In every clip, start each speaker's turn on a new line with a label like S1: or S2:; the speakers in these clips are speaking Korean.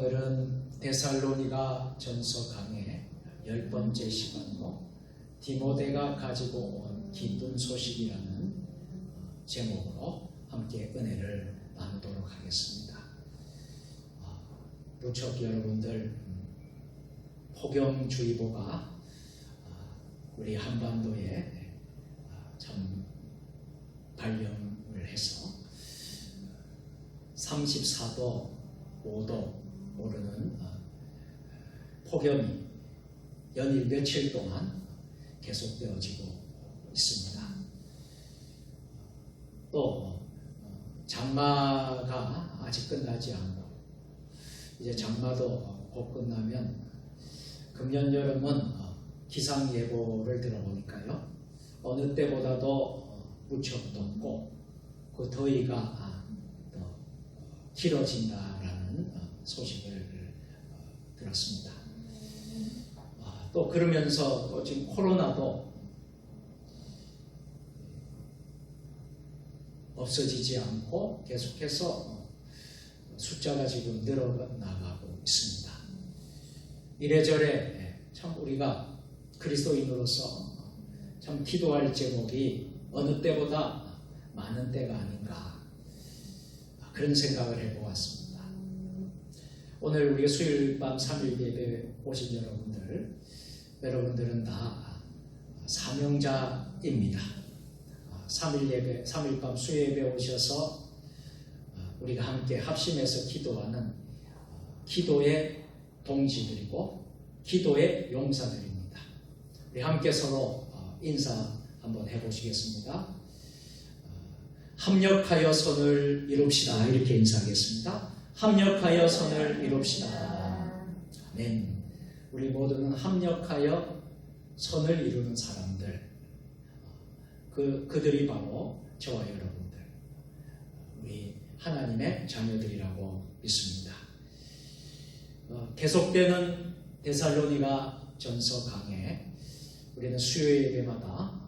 S1: 오늘은 데살로니가 전서 강의 10번째 시간으로 디모데가 가지고 온 기쁜 소식이라는 제목으로 함께 은혜를 나누도록 하겠습니다. 무척 여러분들 폭염주의보가 우리 한반도에 참 발령을 해서 34도, 5도 오르는 폭염이 연일 며칠 동안 계속되어지고 있습니다. 또 장마가 아직 끝나지 않고 이제 장마도 곧 끝나면 금년 여름은 기상예보를 들어보니까요, 어느 때보다도 무척 덥고 그 더위가 더 길어진다라는 소식을 들었습니다. 또 그러면서 또 지금 코로나도 없어지지 않고 계속해서 숫자가 지금 늘어나가고 있습니다. 이래저래 참 우리가 그리스도인으로서 참 기도할 제목이 어느 때보다 많은 때가 아닌가, 그런 생각을 해보았습니다. 오늘 우리가 수요일 밤 3일 예배 오신 여러분들은 다 사명자입니다. 3일 밤 수요 예배 오셔서 우리가 함께 합심해서 기도하는 기도의 동지들이고 기도의 용사들입니다. 우리 함께 서로 인사 한번 해보시겠습니다. 합력하여 손을 이룹시다. 이렇게 인사하겠습니다. 합력하여 손을 이룹시다. 아멘. 우리 모두는 합력하여 손을 이루는 사람들, 그들이 바로 저와 여러분들, 우리 하나님의 자녀들이라고 믿습니다. 계속되는 데살로니가 전서 강해, 우리는 수요 예배마다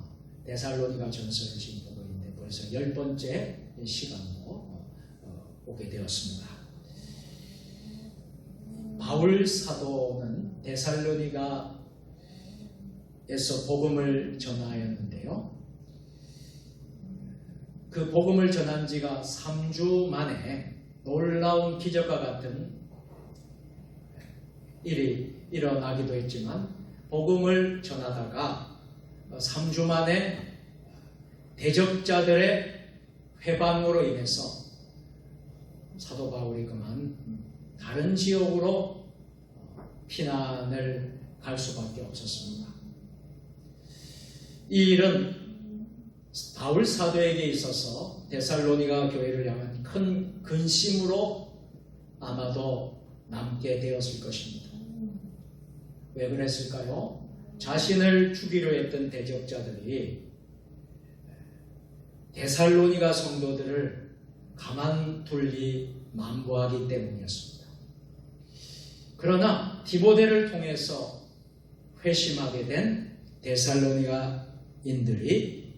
S1: 데살로니가 전서를 지금 보고 있는데 벌써 10번째 시간으로 오게 되었습니다. 바울 사도는 데살로니가에서 복음을 전하였는데요, 그 복음을 전한 지가 3주 만에 놀라운 기적과 같은 일이 일어나기도 했지만, 복음을 전하다가 3주 만에 대적자들의 회방으로 인해서 사도 바울이 그만 다른 지역으로 피난을 갈 수밖에 없었습니다. 이 일은 바울 사도에게 있어서 데살로니가 교회를 향한 큰 근심으로 아마도 남게 되었을 것입니다. 왜 그랬을까요? 자신을 죽이려 했던 대적자들이 데살로니가 성도들을 가만둘리 만무하기 때문이었습니다. 그러나 디모데를 통해서 회심하게 된 데살로니가인들이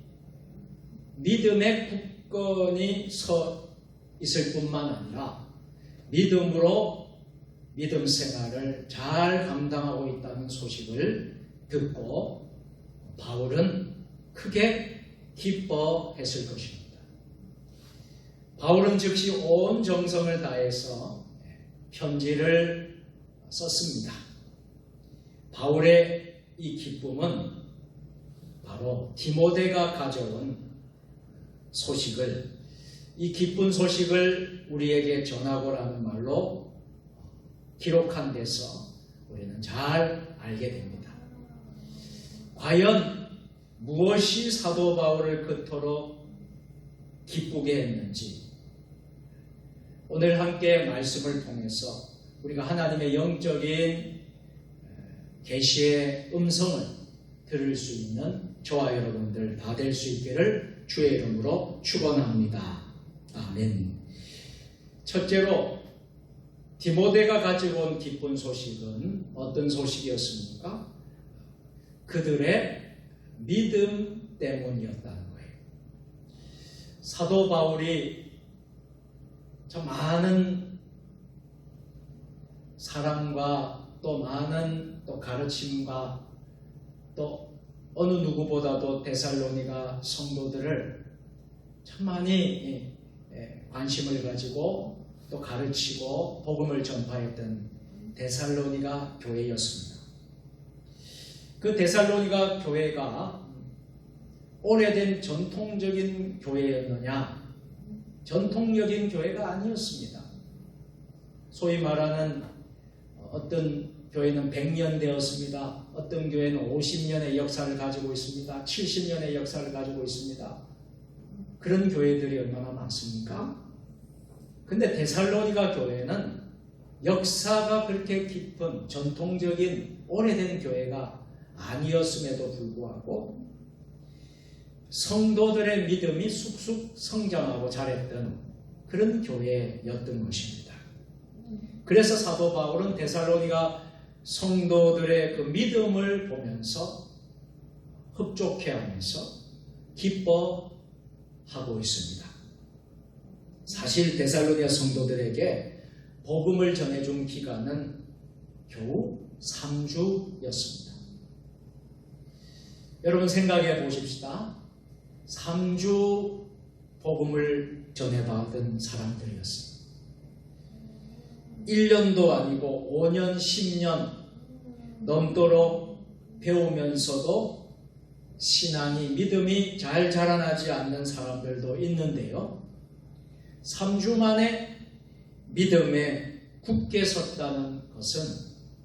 S1: 믿음의 굳건히 서 있을 뿐만 아니라 믿음으로 믿음 생활을 잘 감당하고 있다는 소식을 듣고 바울은 크게 기뻐했을 것입니다. 바울은 즉시 온 정성을 다해서 편지를 썼습니다. 바울의 이 기쁨은 바로 디모데가 가져온 소식을, 이 기쁜 소식을 우리에게 전하고라는 말로 기록한 데서 우리는 잘 알게 됩니다. 과연 무엇이 사도 바울을 그토록 기쁘게 했는지, 오늘 함께 말씀을 통해서 우리가 하나님의 영적인 계시의 음성을 들을 수 있는 저와 여러분들 다 될 수 있기를 주의 이름으로 축원합니다. 아멘. 첫째로 디모데가 가지고 온 기쁜 소식은 어떤 소식이었습니까? 그들의 믿음 때문이었다는 거예요. 사도 바울이 참 많은 사랑과 또 많은 또 가르침과 또 어느 누구보다도 데살로니가 성도들을 참 많이 관심을 가지고 또 가르치고 복음을 전파했던 데살로니가 교회였습니다. 그 데살로니가 교회가 오래된 전통적인 교회였느냐? 전통적인 교회가 아니었습니다. 소위 말하는 어떤 교회는 100년 되었습니다. 어떤 교회는 50년의 역사를 가지고 있습니다. 70년의 역사를 가지고 있습니다. 그런 교회들이 얼마나 많습니까? 근데 데살로니가 교회는 역사가 그렇게 깊은 전통적인 오래된 교회가 아니었음에도 불구하고 성도들의 믿음이 쑥쑥 성장하고 자랐던 그런 교회였던 것입니다. 그래서 사도 바울은 데살로니가 성도들의 그 믿음을 보면서 흡족해하면서 기뻐하고 있습니다. 사실 데살로니가 성도들에게 복음을 전해준 기간은 겨우 3주였습니다. 여러분 생각해 보십시다. 3주 복음을 전해받은 사람들이었습니다. 1년도 아니고 5년, 10년 넘도록 배우면서도 신앙이, 믿음이 잘 자라나지 않는 사람들도 있는데요. 3주 만에 믿음에 굳게 섰다는 것은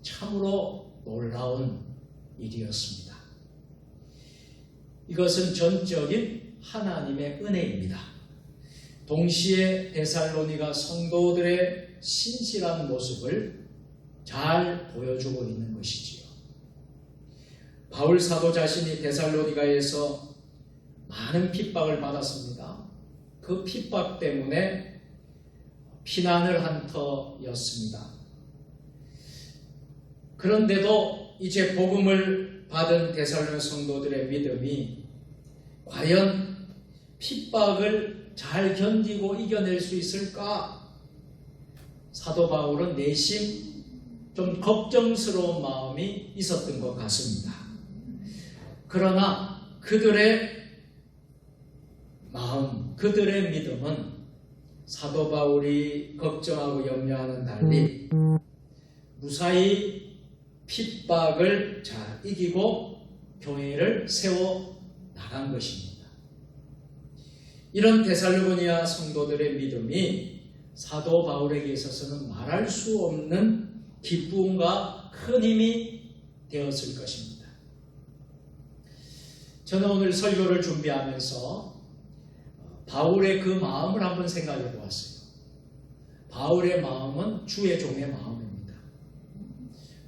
S1: 참으로 놀라운 일이었습니다. 이것은 전적인 하나님의 은혜입니다. 동시에 데살로니가 성도들의 신실한 모습을 잘 보여주고 있는 것이지요. 바울 사도 자신이 데살로니가에서 많은 핍박을 받았습니다. 그 핍박 때문에 피난을 한 터였습니다. 그런데도 이제 복음을 받은 데살로니가 성도들의 믿음이 과연 핍박을 잘 견디고 이겨낼 수 있을까? 사도 바울은 내심 좀 걱정스러운 마음이 있었던 것 같습니다. 그러나 그들의 마음, 그들의 믿음은 사도 바울이 걱정하고 염려하는 달리 무사히 핍박을 잘 이기고 교회를 세워 나간 것입니다. 이런 데살로니가 성도들의 믿음이 사도 바울에게 있어서는 말할 수 없는 기쁨과 큰 힘이 되었을 것입니다. 저는 오늘 설교를 준비하면서 바울의 그 마음을 한번 생각해 보았어요. 바울의 마음은 주의 종의 마음입니다.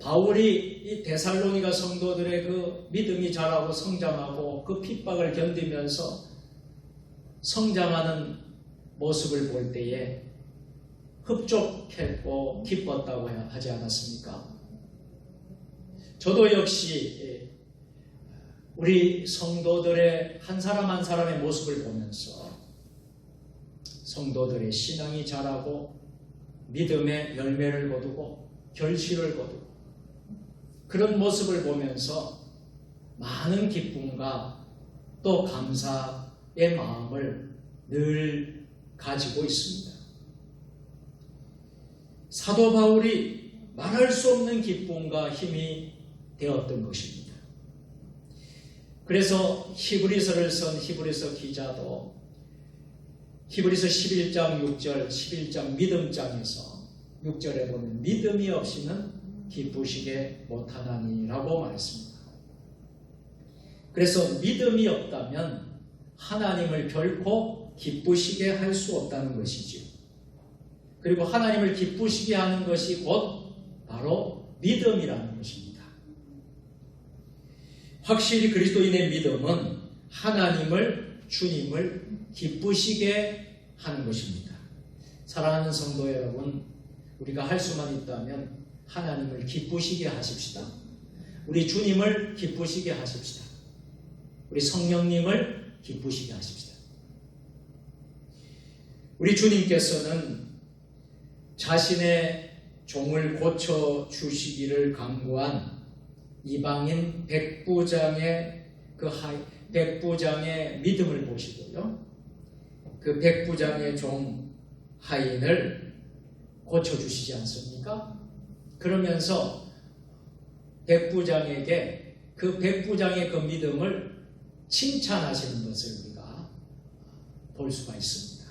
S1: 바울이 이 데살로니가 성도들의 그 믿음이 자라고 성장하고 그 핍박을 견디면서 성장하는 모습을 볼 때에 흡족했고 기뻤다고 하지 않았습니까? 저도 역시 우리 성도들의 한 사람 한 사람의 모습을 보면서 성도들의 신앙이 자라고 믿음의 열매를 거두고 결실을 거두고 그런 모습을 보면서 많은 기쁨과 또 감사의 마음을 늘 가지고 있습니다. 사도 바울이 말할 수 없는 기쁨과 힘이 되었던 것입니다. 그래서 히브리서를 쓴 히브리서 기자도 히브리서 11장 6절, 11장 믿음장에서 6절에 보면 믿음이 없이는 기쁘시게 못하나니라고 말했습니다. 그래서 믿음이 없다면 하나님을 결코 기쁘시게 할 수 없다는 것이죠. 그리고 하나님을 기쁘시게 하는 것이 곧 바로 믿음이라는 것입니다. 확실히 그리스도인의 믿음은 하나님을, 주님을 기쁘시게 하는 것입니다. 사랑하는 성도 여러분, 우리가 할 수만 있다면 하나님을 기쁘시게 하십시다. 우리 주님을 기쁘시게 하십시다. 우리 성령님을 기쁘시게 하십시다. 우리 주님께서는 자신의 종을 고쳐 주시기를 간구한 이방인 백부장의 백부장의 믿음을 보시고요. 그 백부장의 종 하인을 고쳐 주시지 않습니까? 그러면서 백부장에게 그 백부장의 그 믿음을 칭찬하시는 것을 우리가 볼 수가 있습니다.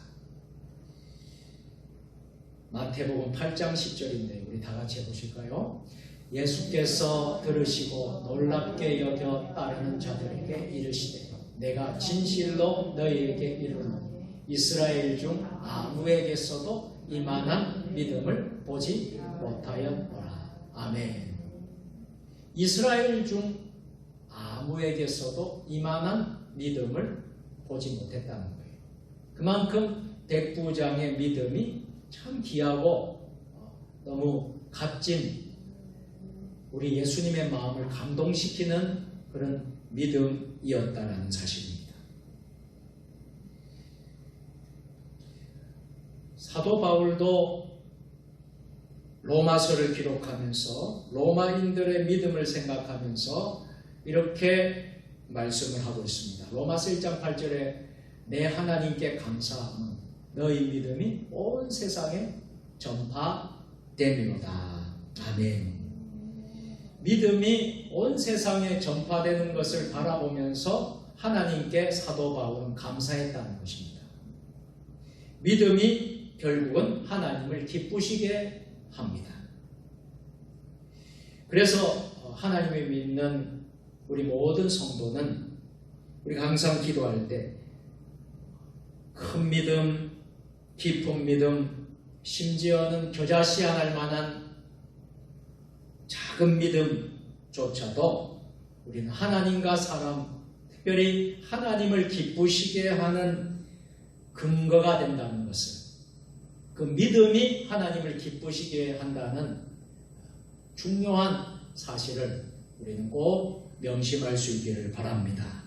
S1: 마태복음 8장 10절인데 우리 다 같이 해보실까요? 예수께서 들으시고 놀랍게 여겨 따르는 자들에게 이르시되 내가 진실로 너희에게 이르노니 이스라엘 중 아무에게서도 이만한 믿음을 보지 못하였노라. 아멘. 이스라엘 중 아무에게서도 이만한 믿음을 보지 못했다는 거예요. 그만큼 백부장의 믿음이 참 귀하고 너무 값진 우리 예수님의 마음을 감동시키는 그런 믿음이었다는 사실입니다. 사도 바울도 로마서를 기록하면서 로마인들의 믿음을 생각하면서 이렇게 말씀을 하고 있습니다. 로마서 1장 8절에 내 하나님께 감사함은 너희 믿음이 온 세상에 전파되미로다. 아멘. 믿음이 온 세상에 전파되는 것을 바라보면서 하나님께 사도 바울은 감사했다는 것입니다. 믿음이 결국은 하나님을 기쁘시게 합니다. 그래서 하나님을 믿는 우리 모든 성도는 우리가 항상 기도할 때 큰 믿음, 깊은 믿음, 심지어는 겨자씨앗할 만한 작은 믿음조차도 우리는 하나님과 사람, 특별히 하나님을 기쁘시게 하는 근거가 된다는 것을, 그 믿음이 하나님을 기쁘시게 한다는 중요한 사실을 우리는 꼭 명심할 수 있기를 바랍니다.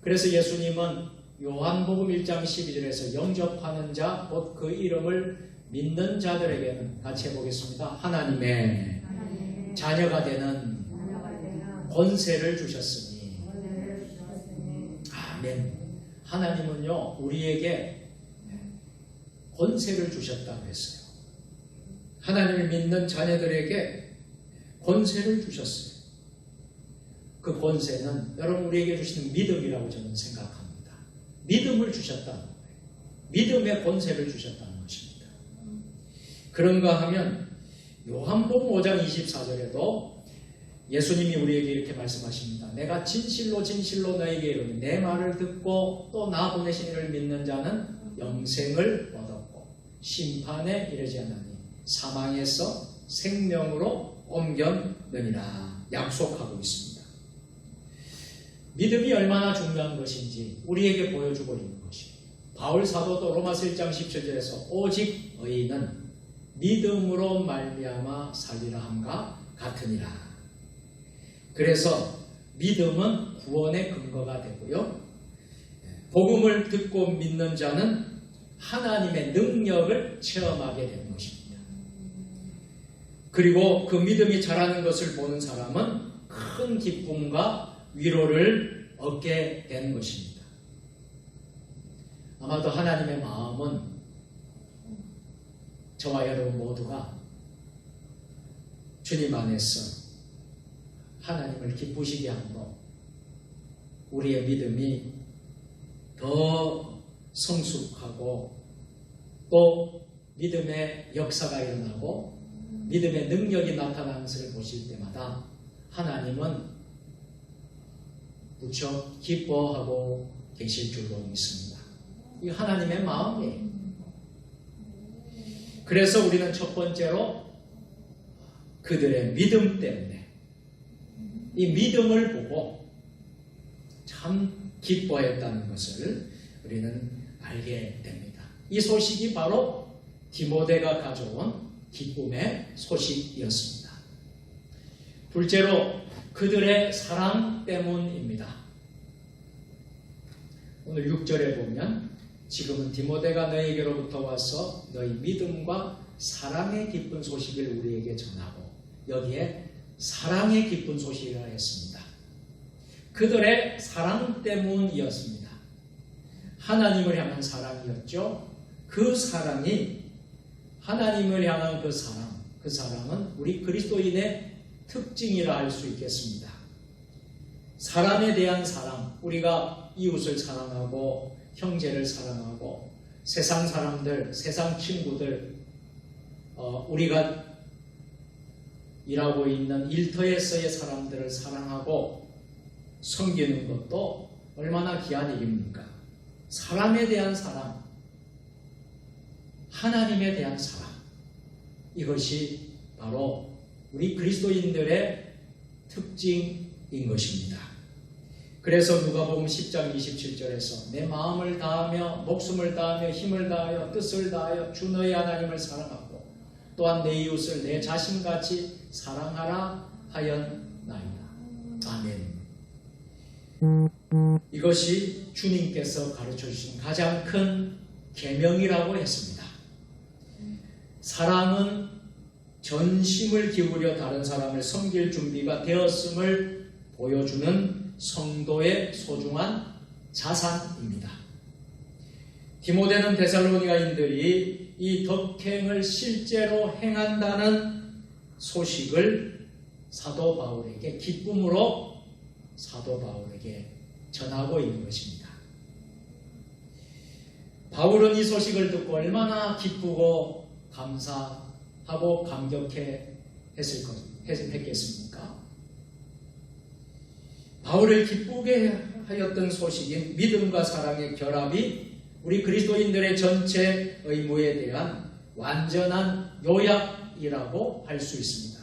S1: 그래서 예수님은 요한복음 1장 12절에서 영접하는 자, 곧 그 이름을 믿는 자들에게는 같이 해보겠습니다. 하나님의 자녀가 되는 권세를 주셨으니. 아멘. 하나님은요, 우리에게 권세를 주셨다고 했어요. 하나님을 믿는 자녀들에게 권세를 주셨어요. 그 권세는 여러분 우리에게 주시는 믿음이라고 저는 생각합니다. 믿음을 주셨다는 거예요. 믿음의 권세를 주셨다는 것입니다. 그런가 하면 요한복음 5장 24절에도 예수님이 우리에게 이렇게 말씀하십니다. 내가 진실로 진실로 너에게 이르노니 내 말을 듣고 또 나 보내신 이를 믿는 자는 영생을 얻었고 심판에 이르지 않으니 사망에서 생명으로 옮겼느니라 약속하고 있습니다. 믿음이 얼마나 중요한 것인지 우리에게 보여주고 있는 것입니다. 바울 사도도 로마서 1장 17절에서 오직 의인은 믿음으로 말미암아 살리라 함과 같으니라. 그래서 믿음은 구원의 근거가 되고요. 복음을 듣고 믿는 자는 하나님의 능력을 체험하게 되는 것입니다. 그리고 그 믿음이 자라는 것을 보는 사람은 큰 기쁨과 위로를 얻게 되는 것입니다. 아마도 하나님의 마음은 저와 여러분 모두가 주님 안에서 하나님을 기쁘시게 함으로 우리의 믿음이 더 성숙하고 또 믿음의 역사가 일어나고 믿음의 능력이 나타나는 것을 보실 때마다 하나님은 무척 기뻐하고 계실 줄로 믿습니다. 이 하나님의 마음이에요. 그래서 우리는 첫 번째로 그들의 믿음 때문에 이 믿음을 보고 참 기뻐했다는 것을 우리는 알게 됩니다. 이 소식이 바로 디모데가 가져온 기쁨의 소식이었습니다. 둘째로 그들의 사랑 때문입니다. 오늘 6절에 보면 지금은 디모데가 너희에게로부터 와서 너희 믿음과 사랑의 기쁜 소식을 우리에게 전하고 여기에 사랑의 기쁜 소식이라 했습니다. 그들의 사랑 때문이었습니다. 하나님을 향한 사랑이었죠. 그 사랑이 하나님을 향한 그 사랑은 우리 그리스도인의 특징이라 할 수 있겠습니다. 사람에 대한 사랑, 우리가 이웃을 사랑하고 형제를 사랑하고 세상 사람들, 세상 친구들, 우리가 일하고 있는 일터에서의 사람들을 사랑하고 섬기는 것도 얼마나 귀한 일입니까? 사람에 대한 사랑, 하나님에 대한 사랑, 이것이 바로 우리 그리스도인들의 특징인 것입니다. 그래서 누가복음 10장 27절에서 내 마음을 다하며 목숨을 다하며 힘을 다하여 뜻을 다하여 주 너희 하나님을 사랑하고 또한 내 이웃을 내 자신같이 사랑하라 하였나이다. 아멘. 이것이 주님께서 가르쳐 주신 가장 큰 계명이라고 했습니다. 사랑은 전심을 기울여 다른 사람을 섬길 준비가 되었음을 보여주는 성도의 소중한 자산입니다. 디모데는 데살로니가인들이 이 덕행을 실제로 행한다는 소식을 사도 바울에게 기쁨으로 사도 바울에게 전하고 있는 것입니다. 바울은 이 소식을 듣고 얼마나 기쁘고 감사하고 감격했겠습니까? 바울을 기쁘게 하였던 소식인 믿음과 사랑의 결합이 우리 그리스도인들의 전체 의무에 대한 완전한 요약이라고 할 수 있습니다.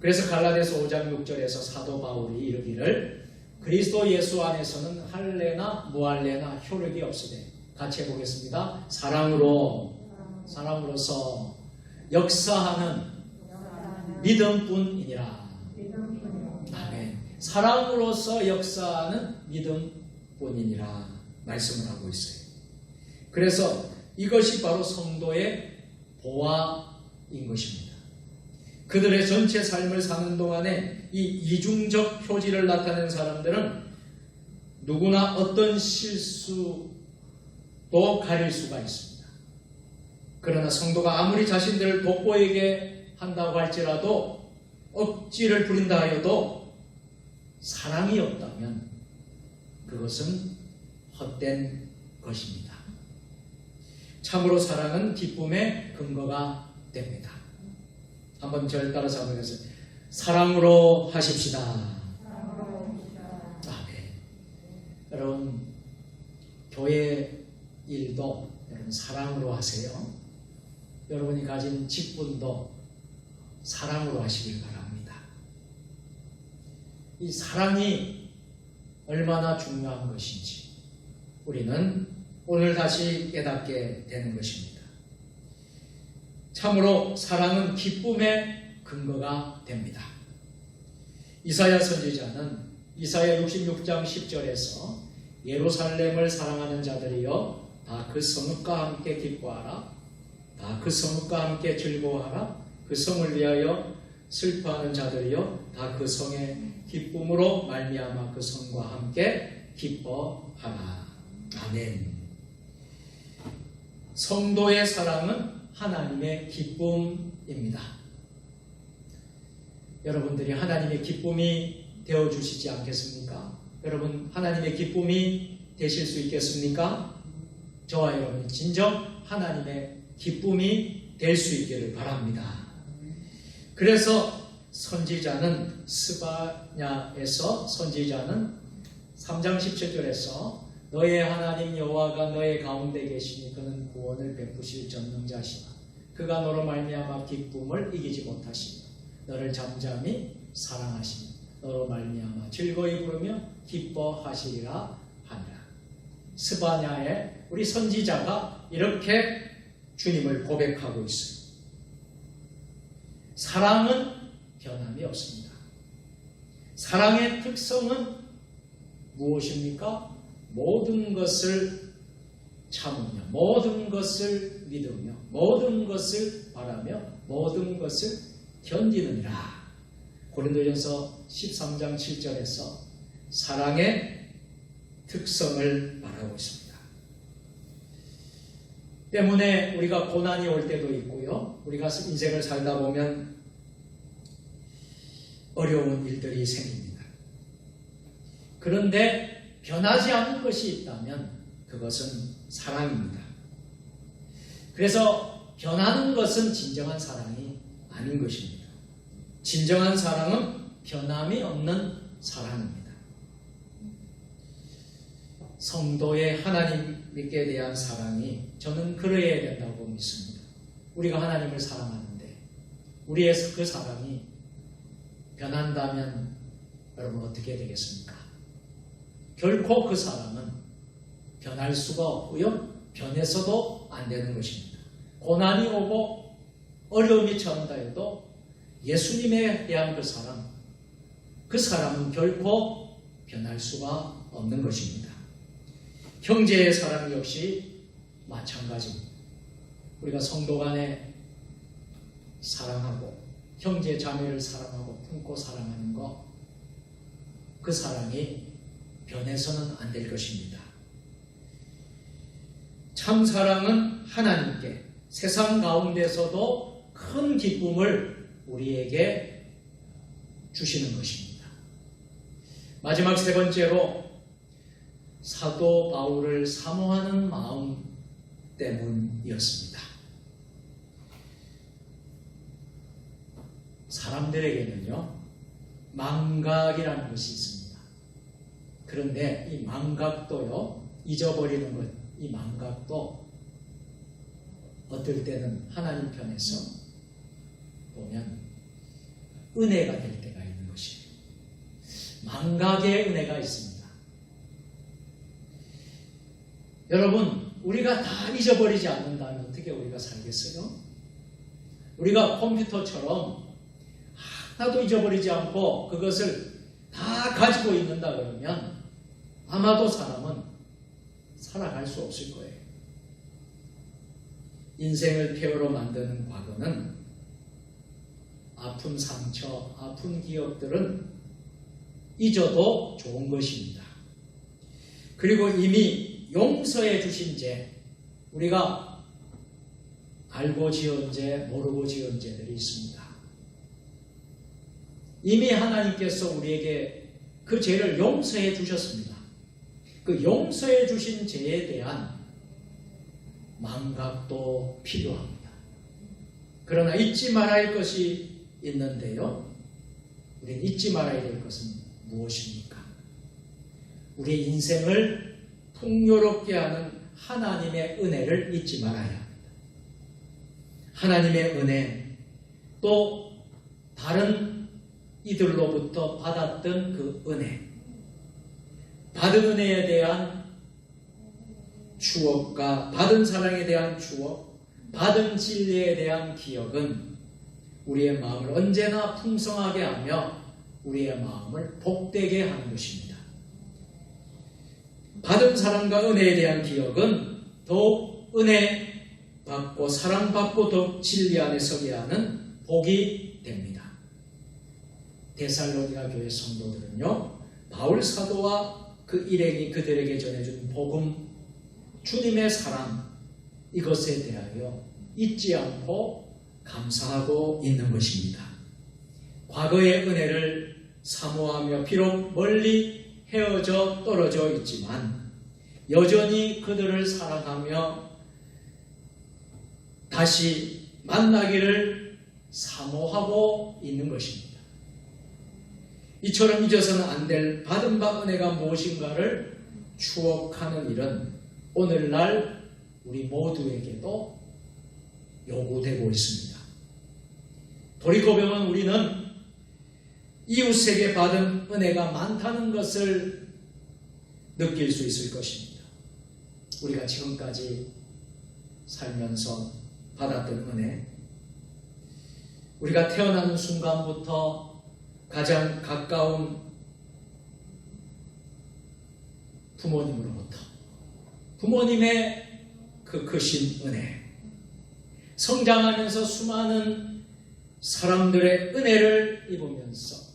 S1: 그래서 갈라디아서 5장 6절에서 사도 바울이 이르기를 그리스도 예수 안에서는 할례나 무할례나 효력이 없으되 같이 해보겠습니다. 사랑으로서 역사하는 믿음뿐이니라. 아멘. 사랑으로서 역사하는 믿음뿐이니라 말씀을 하고 있어요. 그래서 이것이 바로 성도의 보화인 것입니다. 그들의 전체 삶을 사는 동안에 이 이중적 표지를 나타내는 사람들은 누구나 어떤 실수도 가릴 수가 있습니다. 그러나 성도가 아무리 자신들을 돋보이게 한다고 할지라도 억지를 부린다 하여도 사랑이 없다면 그것은 헛된 것입니다. 참으로 사랑은 기쁨의 근거가 됩니다. 한번 저를 따라서 한번 해보세요. 사랑으로 하십시다. 아멘. 여러분, 교회 일도 여러분 사랑으로 하세요. 여러분이 가진 직분도 사랑으로 하시길 바랍니다. 이 사랑이 얼마나 중요한 것인지 우리는 오늘 다시 깨닫게 되는 것입니다. 참으로 사랑은 기쁨의 근거가 됩니다. 이사야 선지자는 이사야 66장 10절에서 예루살렘을 사랑하는 자들이여 다 그 성읍과 함께 기뻐하라. 다 그 성읍과 함께 즐거워하라. 그 성을 위하여 슬퍼하는 자들이여 다 그 성의 기쁨으로 말미암아 그 성과 함께 기뻐하라. 아멘. 성도의 사랑은 하나님의 기쁨입니다. 여러분들이 하나님의 기쁨이 되어주시지 않겠습니까? 여러분 하나님의 기쁨이 되실 수 있겠습니까? 저와 여러분이 진정 하나님의 기쁨이 될 수 있기를 바랍니다. 그래서 선지자는 스바냐에서 선지자는 3장 17절에서 너의 하나님 여호와가 너의 가운데 계시니 그는 구원을 베푸실 전능자시나 그가 너로 말미암아 기쁨을 이기지 못하시며 너를 잠잠히 사랑하시며 너로 말미암아 즐거이 부르며 기뻐하시리라 하니라. 스바냐의 우리 선지자가 이렇게 주님을 고백하고 있어요. 사랑은 변함이 없습니다. 사랑의 특성은 무엇입니까? 모든 것을 참으며 모든 것을 믿으며 모든 것을 바라며 모든 것을 견디느니라. 고린도전서 13장 7절에서 사랑의 특성을 말하고 있습니다. 때문에 우리가 고난이 올 때도 있고요. 우리가 인생을 살다 보면 어려운 일들이 생깁니다. 그런데 변하지 않은 것이 있다면 그것은 사랑입니다. 그래서 변하는 것은 진정한 사랑이 아닌 것입니다. 진정한 사랑은 변함이 없는 사랑입니다. 성도의 하나님께 대한 사랑이 저는 그러해야 된다고 믿습니다. 우리가 하나님을 사랑하는데 우리의 그 사랑이 변한다면 여러분 어떻게 되겠습니까? 결코 그 사랑은 변할 수가 없고요. 변해서도 안 되는 것입니다. 고난이 오고 어려움이 처한다 해도 예수님에 대한 그 사랑은 결코 변할 수가 없는 것입니다. 형제의 사랑 역시 마찬가지입니다. 우리가 성도 간에 사랑하고 형제 자매를 사랑하고 품고 사랑하는 것, 그 사랑이 변해서는 안 될 것입니다. 참 사랑은 하나님께 세상 가운데서도 큰 기쁨을 우리에게 주시는 것입니다. 마지막 세 번째로 사도 바울을 사모하는 마음 때문이었습니다. 사람들에게는요, 망각이라는 것이 있습니다. 그런데 이 망각도요, 잊어버리는 것, 이 망각도 어떨 때는 하나님 편에서 보면 은혜가 될 때가 있는 것이에요. 망각의 은혜가 있습니다. 여러분, 우리가 다 잊어버리지 않는다면 어떻게 우리가 살겠어요? 우리가 컴퓨터처럼 하나도 잊어버리지 않고 그것을 다 가지고 있는다 그러면 아마도 사람은 살아갈 수 없을 거예요. 인생을 폐허로 만드는 과거는 아픈 상처, 아픈 기억들은 잊어도 좋은 것입니다. 그리고 이미 용서해 주신 죄, 우리가 알고 지은 죄, 모르고 지은 죄들이 있습니다. 이미 하나님께서 우리에게 그 죄를 용서해 주셨습니다. 그 용서해 주신 죄에 대한 망각도 필요합니다. 그러나 잊지 말아야 할 것이 있는데요. 우리는 잊지 말아야 될 것은 무엇입니까? 우리 인생을 풍요롭게 하는 하나님의 은혜를 잊지 말아야 합니다. 하나님의 은혜, 또 다른 이들로부터 받았던 그 은혜, 받은 은혜에 대한 추억과 받은 사랑에 대한 추억, 받은 진리에 대한 기억은 우리의 마음을 언제나 풍성하게 하며 우리의 마음을 복되게 하는 것입니다. 받은 사랑과 은혜에 대한 기억은 더욱 은혜 받고 사랑받고 더욱 진리 안에 서게 하는 복이 됩니다. 데살로니가 교회 성도들은요, 바울 사도와 그 일행이 그들에게 전해준 복음, 주님의 사랑, 이것에 대하여 잊지 않고 감사하고 있는 것입니다. 과거의 은혜를 사모하며 비록 멀리 헤어져 떨어져 있지만 여전히 그들을 사랑하며 다시 만나기를 사모하고 있는 것입니다. 이처럼 잊어서는 안 될 받은 바 은혜가 무엇인가를 추억하는 일은 오늘날 우리 모두에게도 요구되고 있습니다. 돌이켜보면 우리는 이웃에게 받은 은혜가 많다는 것을 느낄 수 있을 것입니다. 우리가 지금까지 살면서 받았던 은혜, 우리가 태어나는 순간부터 가장 가까운 부모님으로부터 부모님의 그 크신 은혜, 성장하면서 수많은 사람들의 은혜를 입으면서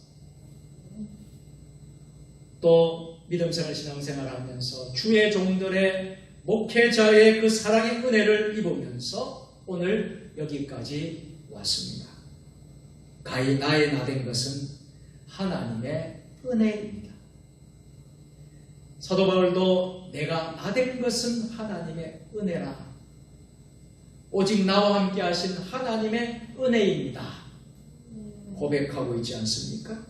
S1: 또 믿음생활 신앙생활 하면서 주의 종들의 목회자의 그 사랑의 은혜를 입으면서 오늘 여기까지 왔습니다. 가히 나의 나된 것은 하나님의 은혜입니다. 사도 바울도 내가 나된 것은 하나님의 은혜라, 오직 나와 함께 하신 하나님의 은혜입니다 고백하고 있지 않습니까?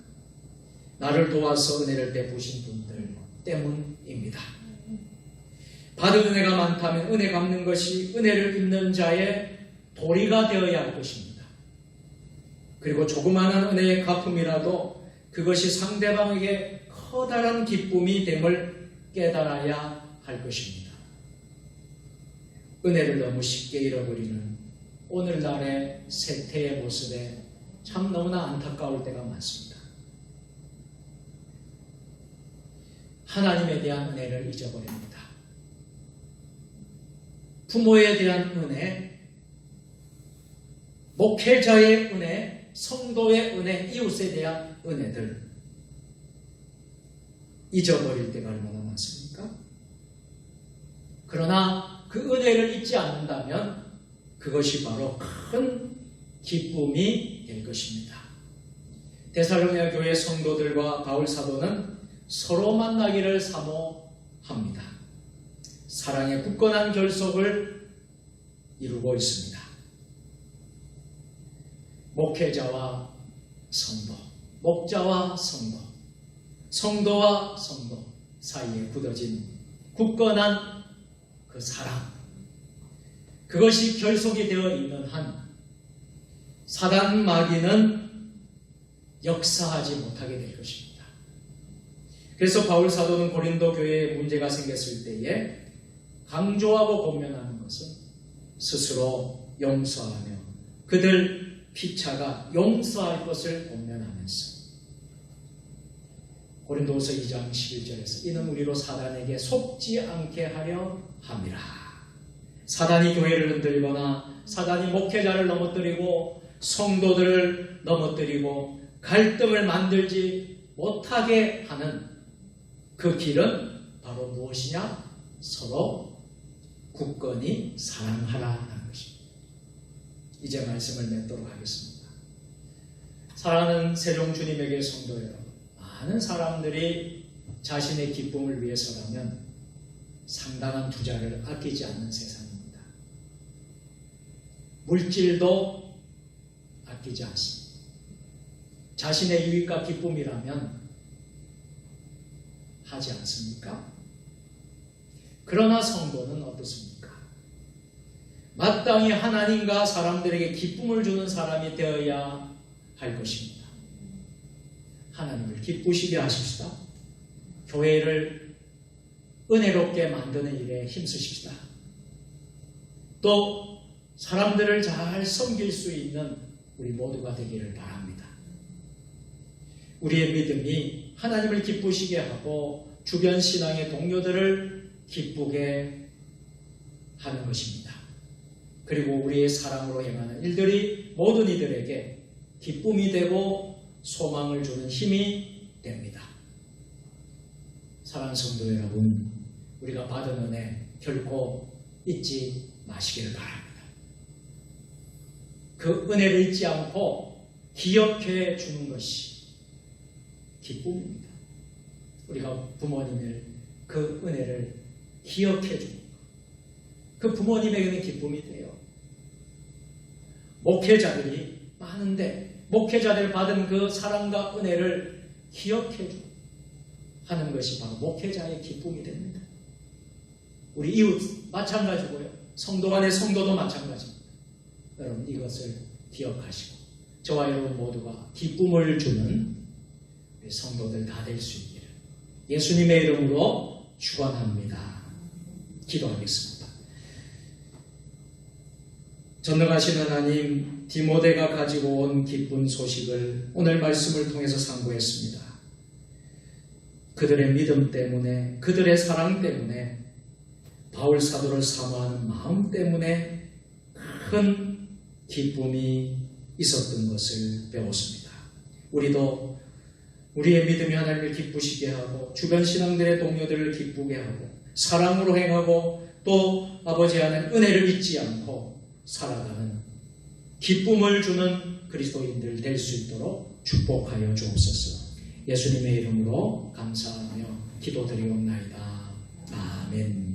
S1: 나를 도와서 은혜를 베푸신 분들 때문입니다. 받은 은혜가 많다면 은혜 갚는 것이 은혜를 입는 자의 도리가 되어야 할 것입니다. 그리고 조그마한 은혜의 갚음이라도 그것이 상대방에게 커다란 기쁨이 됨을 깨달아야 할 것입니다. 은혜를 너무 쉽게 잃어버리는 오늘날의 세태의 모습에 참 너무나 안타까울 때가 많습니다. 하나님에 대한 은혜를 잊어버립니다. 부모에 대한 은혜, 목회자의 은혜, 성도의 은혜, 이웃에 대한 은혜들 잊어버릴 때가 얼마나 많습니까? 그러나 그 은혜를 잊지 않는다면 그것이 바로 큰 기쁨이 될 것입니다. 데살로니가 교회 성도들과 바울 사도는 서로 만나기를 사모합니다. 사랑의 굳건한 결속을 이루고 있습니다. 목회자와 성도, 목자와 성도, 성도와 성도 사이에 굳어진 굳건한 그 사랑, 그것이 결속이 되어 있는 한 사단 마귀는 역사하지 못하게 될 것입니다. 그래서 바울 사도는 고린도 교회에 문제가 생겼을 때에 강조하고 권면하는 것은 스스로 용서하며 그들 피차가 용서할 것을 권면하면서 고린도후서 2장 11절에서 이는 우리로 사단에게 속지 않게 하려 함이라. 사단이 교회를 흔들거나 사단이 목회자를 넘어뜨리고 성도들을 넘어뜨리고 갈등을 만들지 못하게 하는 그 길은 바로 무엇이냐? 서로 굳건히 사랑하라는 것입니다. 이제 말씀을 맺도록 하겠습니다. 사랑하는 세종 주님에게 성도 여러분, 많은 사람들이 자신의 기쁨을 위해서라면 상당한 투자를 아끼지 않는 세상입니다. 물질도 아끼지 않습니다. 자신의 유익과 기쁨이라면 하지 않습니까? 그러나 성도는 어떻습니까? 마땅히 하나님과 사람들에게 기쁨을 주는 사람이 되어야 할 것입니다. 하나님을 기쁘시게 하십시다. 교회를 은혜롭게 만드는 일에 힘쓰십시다. 또 사람들을 잘 섬길 수 있는 우리 모두가 되기를 바랍니다. 우리의 믿음이 하나님을 기쁘시게 하고 주변 신앙의 동료들을 기쁘게 하는 것입니다. 그리고 우리의 사랑으로 행하는 일들이 모든 이들에게 기쁨이 되고 소망을 주는 힘이 됩니다. 사랑하는 성도 여러분, 우리가 받은 은혜 결코 잊지 마시기를 바랍니다. 그 은혜를 잊지 않고 기억해 주는 것이 기쁨입니다. 우리가 부모님의 그 은혜를 기억해 주는 것, 그 부모님에게는 기쁨이 돼요. 목회자들이 많은데 목회자들 받은 그 사랑과 은혜를 기억해 주고 하는 것이 바로 목회자의 기쁨이 됩니다. 우리 이웃 마찬가지고요. 성도 간의 성도도 마찬가지입니다. 여러분 이것을 기억하시고 저와 여러분 모두가 기쁨을 주는 우리 성도들 다 될 수 있기를 예수님의 이름으로 축원합니다. 기도하겠습니다. 전능하신 하나님, 디모데가 가지고 온 기쁜 소식을 오늘 말씀을 통해서 상고했습니다. 그들의 믿음 때문에, 그들의 사랑 때문에 바울 사도를 사모하는 마음 때문에 큰 기쁨이 있었던 것을 배웠습니다. 우리도 우리의 믿음이 하나님을 기쁘시게 하고 주변 신앙들의 동료들을 기쁘게 하고 사랑으로 행하고 또 아버지 하나님 은혜를 잊지 않고 살아가는 기쁨을 주는 그리스도인들 될 수 있도록 축복하여 주옵소서. 예수님의 이름으로 감사하며 기도드리옵나이다. 아멘.